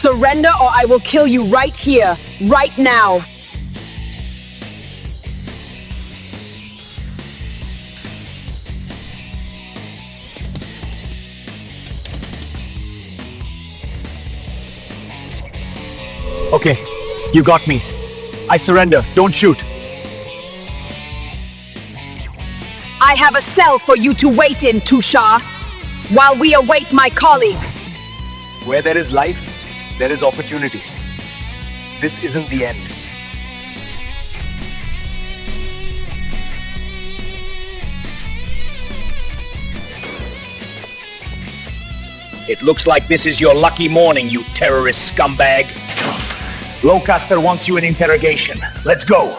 Surrender or I will kill you right here, right now. Okay, you got me. I surrender. Don't shoot. I have a cell for you to wait in, Tushar, while we await my colleagues. Where there is life, there is opportunity. This isn't the end. It looks like this is your lucky morning, you terrorist scumbag. Lowcaster wants you in interrogation. Let's go.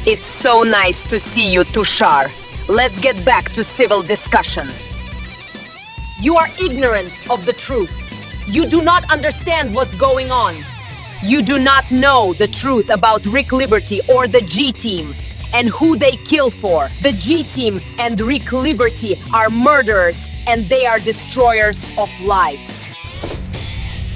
It's so nice to see you, Tushar. Let's get back to civil discussion. You are ignorant of the truth. You do not understand what's going on. You do not know the truth about Rick Liberty or the G-Team and who they kill for. The G-Team and Rick Liberty are murderers and they are destroyers of lives.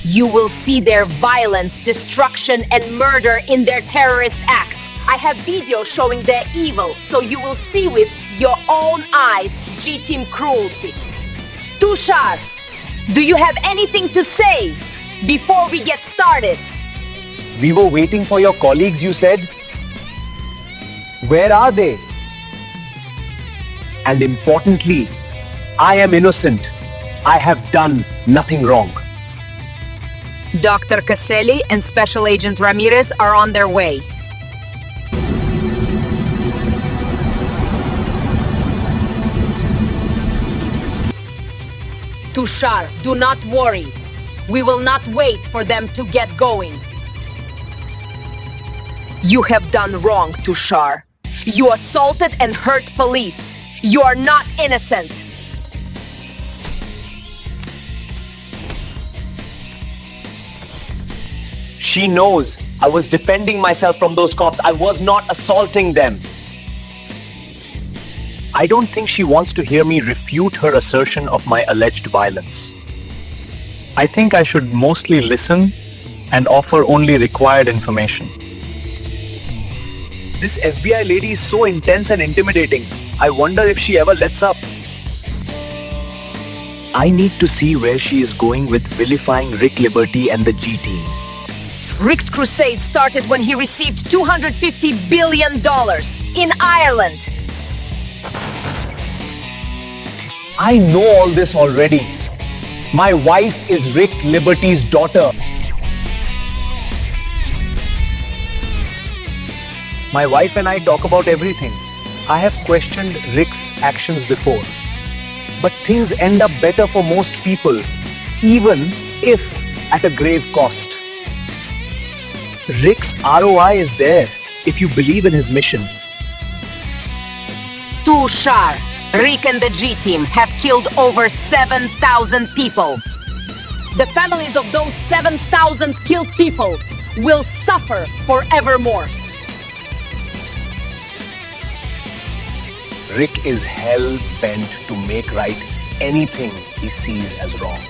You will see their violence, destruction, and murder in their terrorist acts. I have videos showing their evil, so you will see with your own eyes G-Team cruelty. Tushar, do you have anything to say before we get started? We were waiting for your colleagues, you said? Where are they? And importantly, I am innocent. I have done nothing wrong. Dr. Caselli and Special Agent Ramirez are on their way. Tushar, do not worry. We will not wait for them to get going. You have done wrong, Tushar. You assaulted and hurt police. You are not innocent. She knows I was defending myself from those cops. I was not assaulting them. I don't think she wants to hear me refute her assertion of my alleged violence. I think I should mostly listen and offer only required information. This FBI lady is so intense and intimidating. I wonder if she ever lets up. I need to see where she is going with vilifying Rick Liberty and the G-Team. Rick's crusade started when he received $250 billion in Ireland. I know all this already. My wife is Rick Liberty's daughter. My wife and I talk about everything. I have questioned Rick's actions before. But things end up better for most people, even if at a grave cost. Rick's ROI is there if you believe in his mission. Tushar, Rick and the G-Team have killed over 7,000 people. The families of those 7,000 killed people will suffer forevermore. Rick is hell-bent to make right anything he sees as wrong.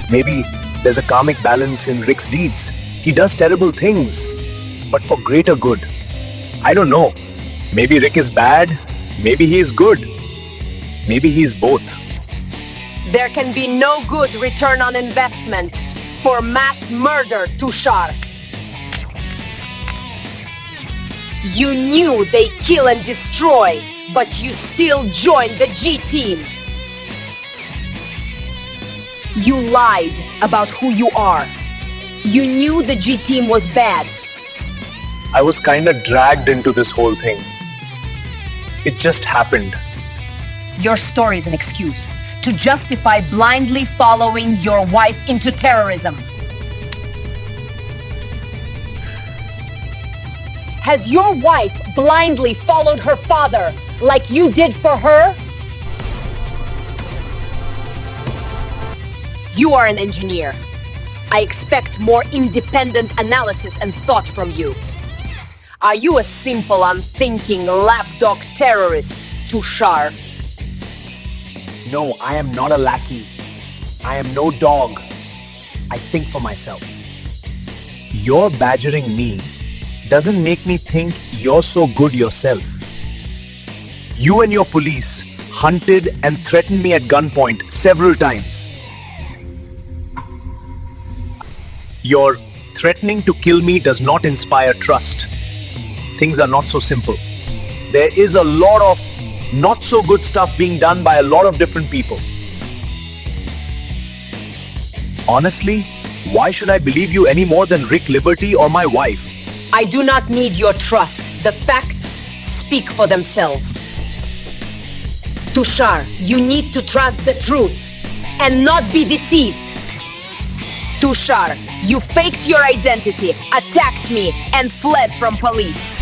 Maybe there's a karmic balance in Rick's deeds. He does terrible things, but for greater good. I don't know. Maybe Rick is bad, maybe he is good. Maybe he is both. There can be no good return on investment for mass murder, Tushar. You knew they kill and destroy, but you still joined the G-Team. You lied about who you are. You knew the G-Team was bad. I was kinda dragged into this whole thing. It just happened. Your story is an excuse to justify blindly following your wife into terrorism. Has your wife blindly followed her father like you did for her? You are an engineer. I expect more independent analysis and thought from you. Are you a simple, unthinking lapdog terrorist, Tushar? No, I am not a lackey. I am no dog. I think for myself. Your badgering me doesn't make me think you're so good yourself. You and your police hunted and threatened me at gunpoint several times. Your threatening to kill me does not inspire trust. Things are not so simple. There is a lot of not so good stuff being done by a lot of different people. Honestly, why should I believe you any more than Rick Liberty or my wife? I do not need your trust. The facts speak for themselves. Tushar, you need to trust the truth and not be deceived. Tushar, you faked your identity, attacked me, and fled from police.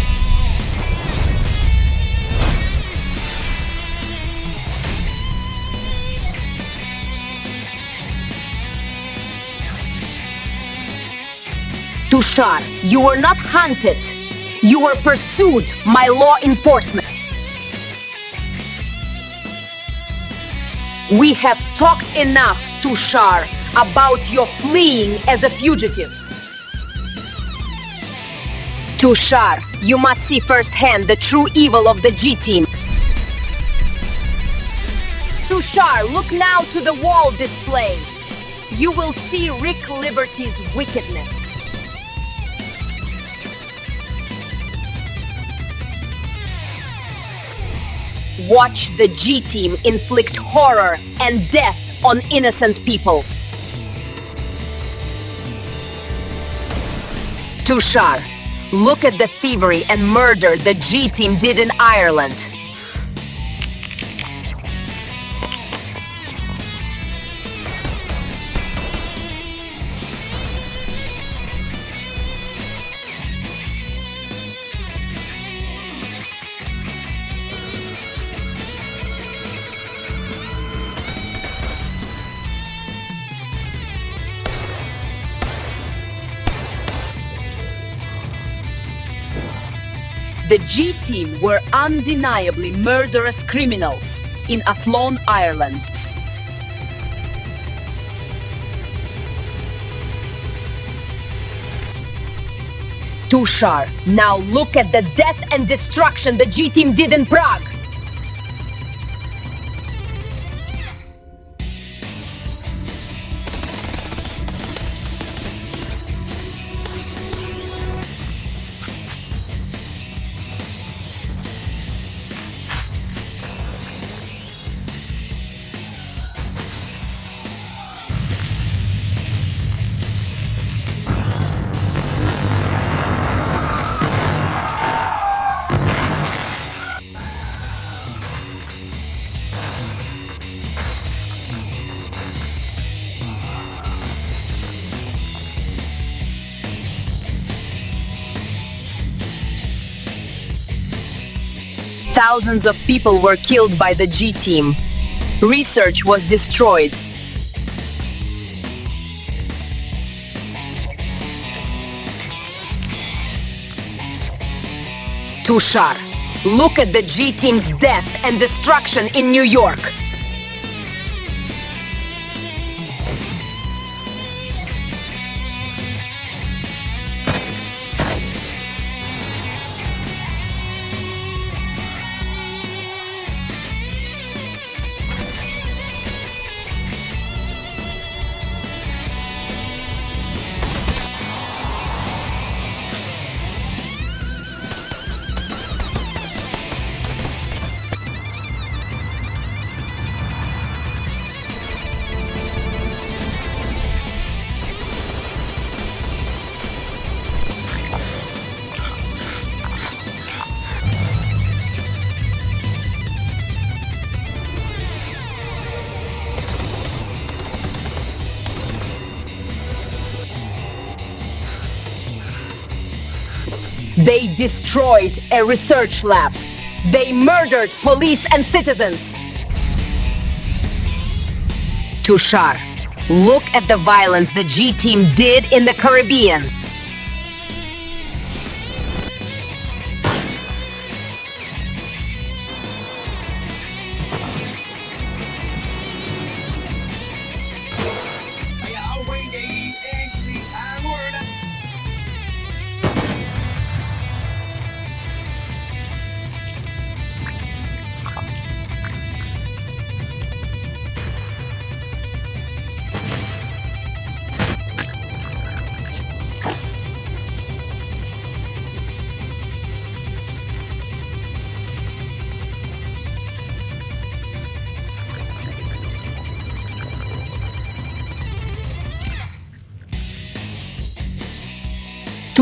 Tushar, you were not hunted. You were pursued by law enforcement. We have talked enough, Tushar, about your fleeing as a fugitive. Tushar, you must see firsthand the true evil of the G-Team. Tushar, look now to the wall display. You will see Rick Liberty's wickedness. Watch the G-Team inflict horror and death on innocent people. Tushar, look at the thievery and murder the G-Team did in Ireland. The G-Team were undeniably murderous criminals in Athlone, Ireland. Tushar, now look at the death and destruction the G-Team did in Prague. Thousands of people were killed by the G-Team. Research was destroyed. Tushar, look at the G-Team's death and destruction in New York. They destroyed a research lab. They murdered police and citizens. Tushar, look at the violence the G-Team did in the Caribbean.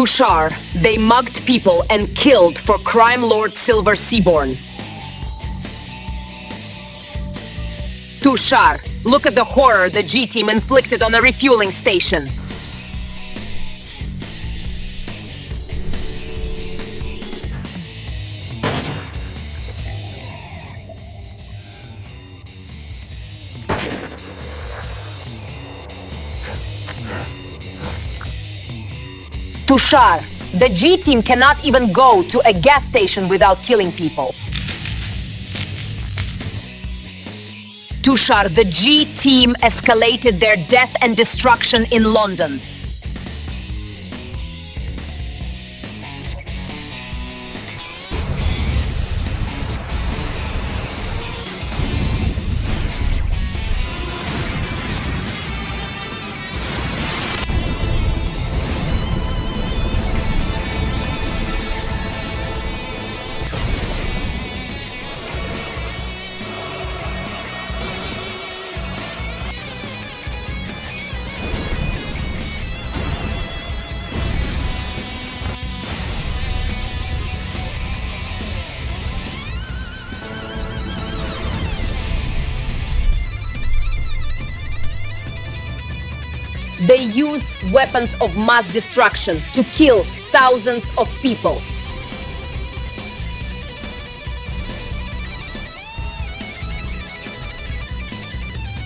Tushar, they mugged people and killed for crime lord Silver Seaborn. Tushar, look at the horror the G-Team inflicted on a refueling station. Tushar, the G-Team cannot even go to a gas station without killing people. Tushar, the G-Team escalated their death and destruction in London. They used weapons of mass destruction to kill thousands of people.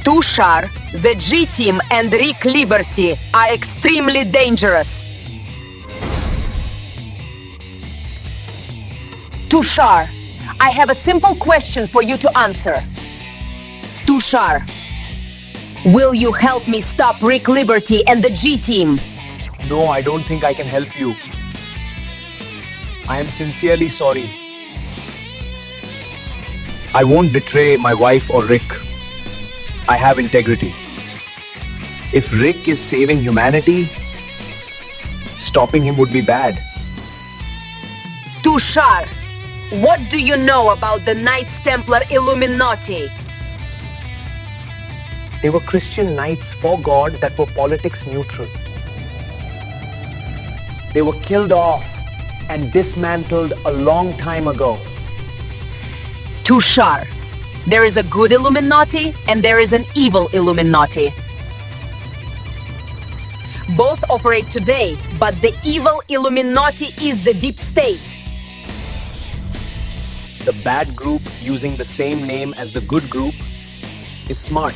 Tushar, the G-Team and Rick Liberty are extremely dangerous. Tushar, I have a simple question for you to answer. Tushar, will you help me stop Rick Liberty and the G-Team? No, I don't think I can help you. I am sincerely sorry. I won't betray my wife or Rick. I have integrity. If Rick is saving humanity, stopping him would be bad. Tushar, what do you know about the Knights Templar Illuminati? They were Christian knights for God that were politics neutral. They were killed off and dismantled a long time ago. Tushar, there is a good Illuminati and there is an evil Illuminati. Both operate today, but the evil Illuminati is the deep state. The bad group using the same name as the good group is smart.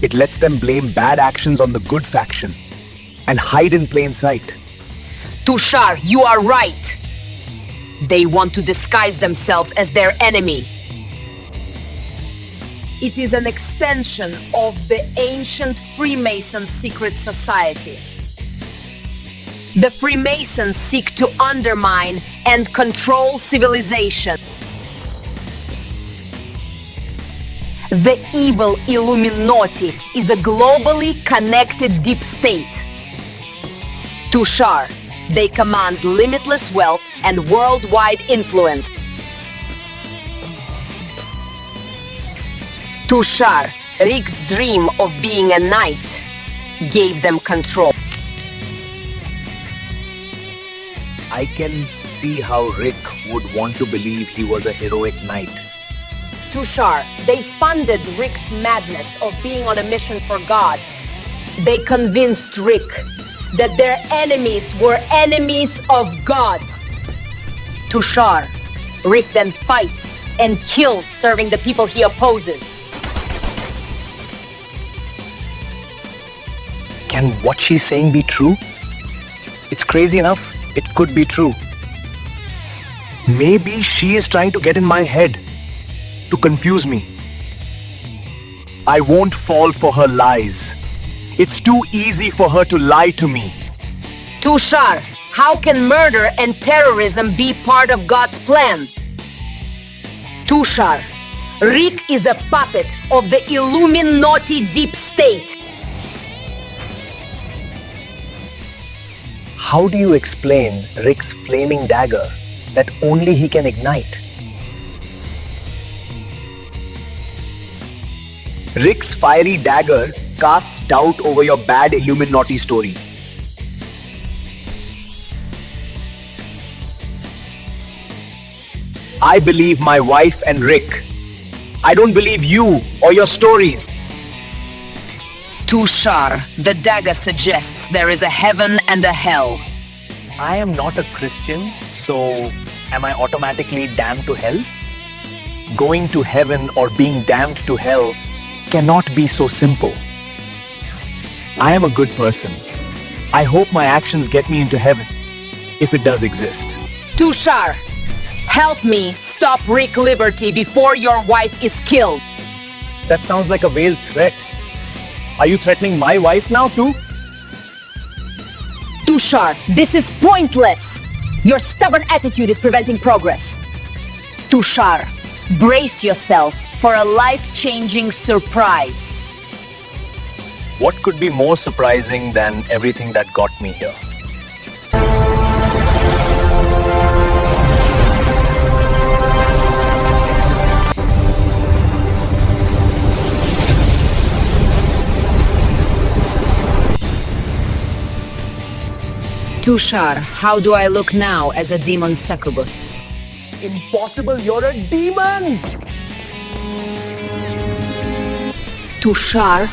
It lets them blame bad actions on the good faction and hide in plain sight. Tushar, you are right. They want to disguise themselves as their enemy. It is an extension of the ancient Freemason secret society. The Freemasons seek to undermine and control civilization. The evil Illuminati is a globally connected deep state. Tushar, they command limitless wealth and worldwide influence. Tushar, Rick's dream of being a knight gave them control. I can see how Rick would want to believe he was a heroic knight. Tushar, they funded Rick's madness of being on a mission for God. They convinced Rick that their enemies were enemies of God. Tushar, Rick then fights and kills serving the people he opposes. Can what she's saying be true? It's crazy enough. It could be true. Maybe she is trying to get in my head, to confuse me. I won't fall for her lies. It's too easy for her to lie to me. Tushar, how can murder and terrorism be part of God's plan? Tushar, Rick is a puppet of the Illuminati deep state. How do you explain Rick's flaming dagger that only he can ignite? Rick's fiery dagger casts doubt over your bad Illuminati story. I believe my wife and Rick. I don't believe you or your stories. Tushar, the dagger suggests there is a heaven and a hell. I am not a Christian, so am I automatically damned to hell? Going to heaven or being damned to hell cannot be so simple. I am a good person. I hope my actions get me into heaven, if it does exist. Tushar, help me stop Rick Liberty before your wife is killed. That sounds like a veiled threat. Are you threatening my wife now too? Tushar, this is pointless. Your stubborn attitude is preventing progress. Tushar, brace yourself for a life-changing surprise. What could be more surprising than everything that got me here? Tushar, how do I look now as a demon succubus? Impossible, you're a demon! Tushar,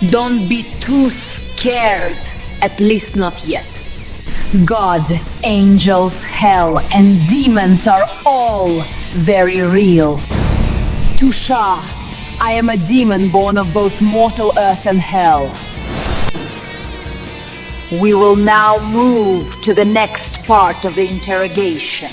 don't be too scared, at least not yet. God, angels, hell, and demons are all very real. Tushar, I am a demon born of both mortal earth and hell. We will now move to the next part of the interrogation.